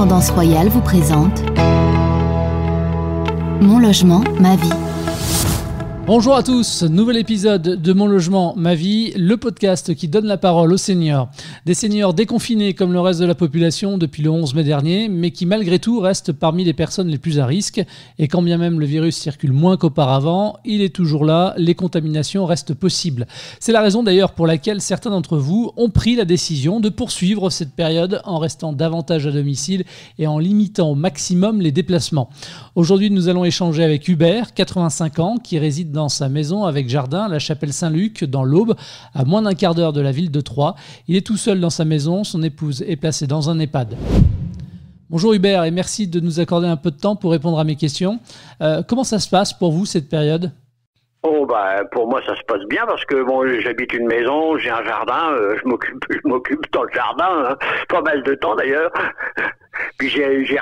Tendance Royale vous présente Mon logement, ma vie. Bonjour à tous, nouvel épisode de Mon logement, ma vie, le podcast qui donne la parole aux seniors. Des seniors déconfinés comme le reste de la population depuis le 11 mai dernier, mais qui malgré tout restent parmi les personnes les plus à risque. Et quand bien même le virus circule moins qu'auparavant, il est toujours là, les contaminations restent possibles. C'est la raison d'ailleurs pour laquelle certains d'entre vous ont pris la décision de poursuivre cette période en restant davantage à domicile et en limitant au maximum les déplacements. Aujourd'hui, nous allons échanger avec Hubert, 85 ans, qui réside dans sa maison avec jardin à la chapelle Saint-Luc, dans l'Aube, à moins d'un quart d'heure de la ville de Troyes. Il est tout seul dans sa maison, son épouse est placée dans un EHPAD. Bonjour Hubert et merci de nous accorder un peu de temps pour répondre à mes questions. Comment ça se passe pour vous cette période ? Pour moi ça se passe bien parce que j'habite une maison, j'ai un jardin, je m'occupe dans le jardin, hein, pas mal de temps d'ailleurs. Puis j'ai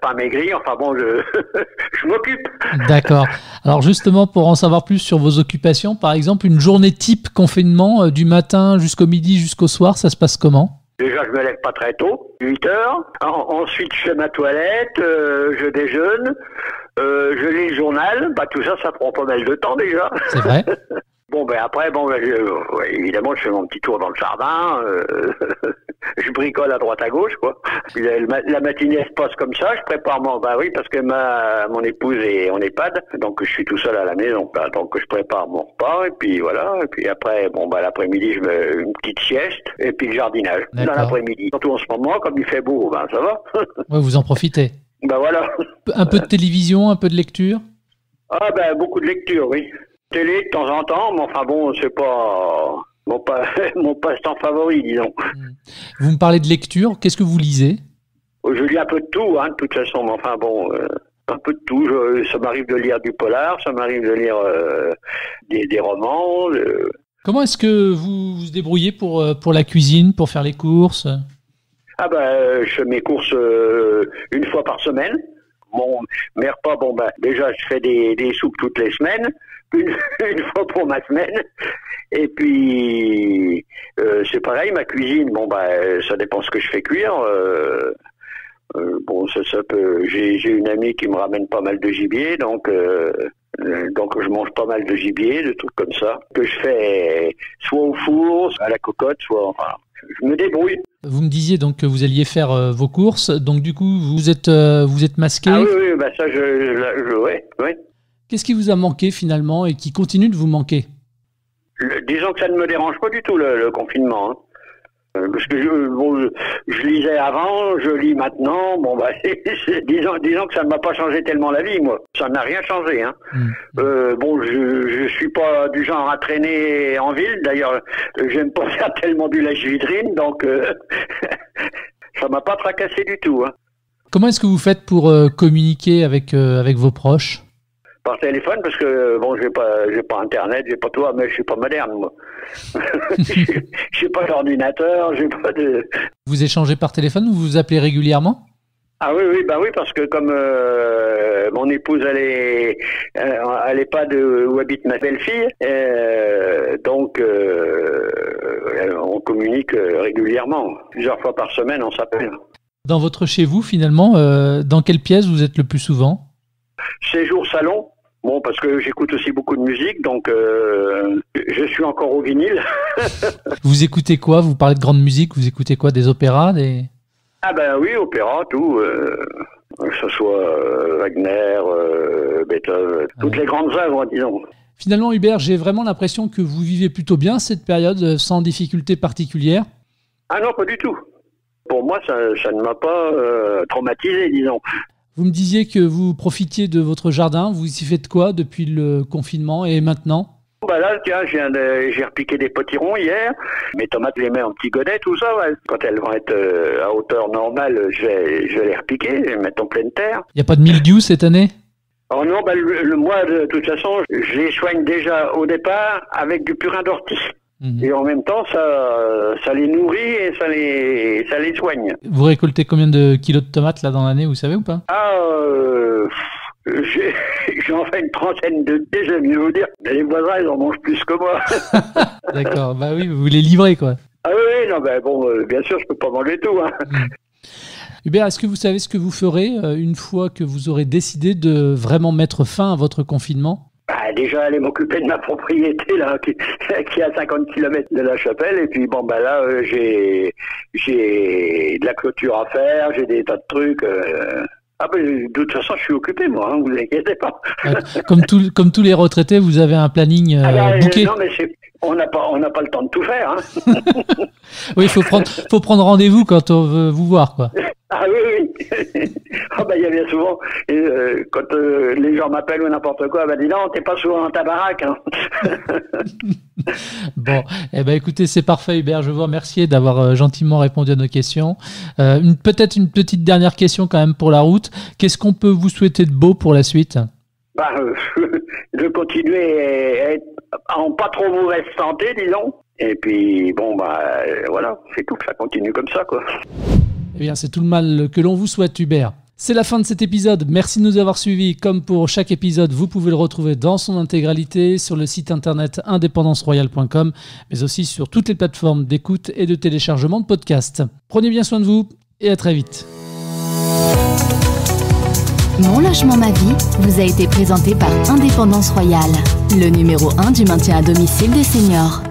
pas maigri, je m'occupe. D'accord. Alors justement, pour en savoir plus sur vos occupations, par exemple, une journée type confinement, du matin jusqu'au midi, jusqu'au soir, ça se passe comment ? Déjà, je me lève pas très tôt, 8 heures. Ensuite, je fais ma toilette, je déjeune, je lis le journal. Tout ça, ça prend pas mal de temps déjà. C'est vrai. Après, évidemment, je fais mon petit tour dans le jardin. Je bricole à droite à gauche, quoi. La matinée se passe comme ça. Je prépare parce que mon épouse est en EHPAD, donc je suis tout seul à la maison. Donc je prépare mon repas et puis voilà. Et puis après, l'après-midi, je mets une petite sieste et puis le jardinage. D'accord. Dans l'après-midi. Surtout en ce moment, comme il fait beau, ça va. Ouais, vous en profitez. Voilà. Un peu de télévision, un peu de lecture. Beaucoup de lecture, oui. Télé de temps en temps, mais c'est pas mon passe-temps favori, disons. Vous me parlez de lecture, qu'est-ce que vous lisez ? Je lis un peu de tout, de toute façon, mais un peu de tout. Ça m'arrive de lire du polar, ça m'arrive de lire des romans. Comment est-ce que vous vous débrouillez pour la cuisine, pour faire les courses ? Je fais mes courses une fois par semaine. Mes repas, déjà je fais des soupes toutes les semaines, une fois pour ma semaine. Et puis c'est pareil, ma cuisine, ça dépend ce que je fais cuire. Ça peut. J'ai une amie qui me ramène pas mal de gibier, donc je mange pas mal de gibier, de trucs comme ça, que je fais soit au four, à la cocotte, je me débrouille. Vous me disiez donc que vous alliez faire vos courses, donc du coup vous êtes masqué. Ah oui, ça oui. Qu'est-ce qui vous a manqué finalement et qui continue de vous manquer ? Disons que ça ne me dérange pas du tout le confinement. Parce que je lisais avant, je lis maintenant. Disons que ça ne m'a pas changé tellement la vie, moi. Ça n'a rien changé. Je suis pas du genre à traîner en ville. D'ailleurs, j'aime pas faire tellement du lèche-vitrine, donc ça m'a pas tracassé du tout. Comment est-ce que vous faites pour communiquer avec vos proches ? Par téléphone, parce que j'ai pas internet, j'ai pas tout, mais je suis pas moderne, moi. J'ai pas d'ordinateur, j'ai pas de. Vous échangez par téléphone ou vous vous appelez régulièrement ? Ah oui, parce que comme mon épouse elle est pas où habite ma belle-fille, donc on communique régulièrement, plusieurs fois par semaine, on s'appelle. Dans votre chez vous, finalement, dans quelle pièce vous êtes le plus souvent ? Séjour salon. Parce que j'écoute aussi beaucoup de musique, donc je suis encore au vinyle. Vous écoutez quoi ? Vous parlez de grande musique, vous écoutez quoi ? Des opéras, des... Oui, opéra, tout. Que ce soit Wagner, Beethoven, toutes les grandes œuvres, disons. Finalement, Hubert, j'ai vraiment l'impression que vous vivez plutôt bien cette période, sans difficulté particulière. Ah non, pas du tout. Pour moi, ça ne m'a pas traumatisé, disons. Vous me disiez que vous profitiez de votre jardin. Vous y faites quoi depuis le confinement et maintenant ? Là, tiens, j'ai repiqué des potirons hier. Mes tomates, je les mets en petits godets, tout ça. Ouais. Quand elles vont être à hauteur normale, je vais les repiquer, les mettre en pleine terre. Il n'y a pas de mildiou cette année ? Oh non, moi, de toute façon, je les soigne déjà au départ avec du purin d'ortie. Et en même temps, ça les nourrit et ça les soigne. Vous récoltez combien de kilos de tomates là dans l'année, vous savez ou pas ? J'en fais une trentaine de thé, j'aime mieux vous dire. Mais les voisins, ils en mangent plus que moi. D'accord, oui, vous les livrez quoi. Ah oui, non, bien sûr, je peux pas manger tout. Hubert, est-ce que vous savez ce que vous ferez une fois que vous aurez décidé de vraiment mettre fin à votre confinement ? Déjà aller m'occuper de ma propriété là, qui est à 50 km de la chapelle, et puis là j'ai de la clôture à faire, j'ai des tas de trucs. De toute façon je suis occupé moi, hein, vous inquiétez pas. Comme tous les retraités, vous avez un planning booké. Non mais on n'a pas le temps de tout faire. Hein. Oui, faut prendre rendez-vous quand on veut vous voir, quoi. Ah oui. Il y a bien souvent, quand les gens m'appellent ou n'importe quoi, dis non, t'es pas souvent dans ta baraque. Hein. Bon, écoutez, c'est parfait Hubert, je vous remercie d'avoir gentiment répondu à nos questions. Peut-être une petite dernière question quand même pour la route. Qu'est-ce qu'on peut vous souhaiter de beau pour la suite ? De continuer à être en pas trop mauvaise santé, disons. Et puis, voilà, c'est tout, ça continue comme ça, quoi. Eh bien, c'est tout le mal que l'on vous souhaite, Hubert. C'est la fin de cet épisode. Merci de nous avoir suivis. Comme pour chaque épisode, vous pouvez le retrouver dans son intégralité sur le site internet independanceroyale.com, mais aussi sur toutes les plateformes d'écoute et de téléchargement de podcasts. Prenez bien soin de vous et à très vite. Mon logement ma vie vous a été présenté par Indépendance Royale, le numéro 1 du maintien à domicile des seniors.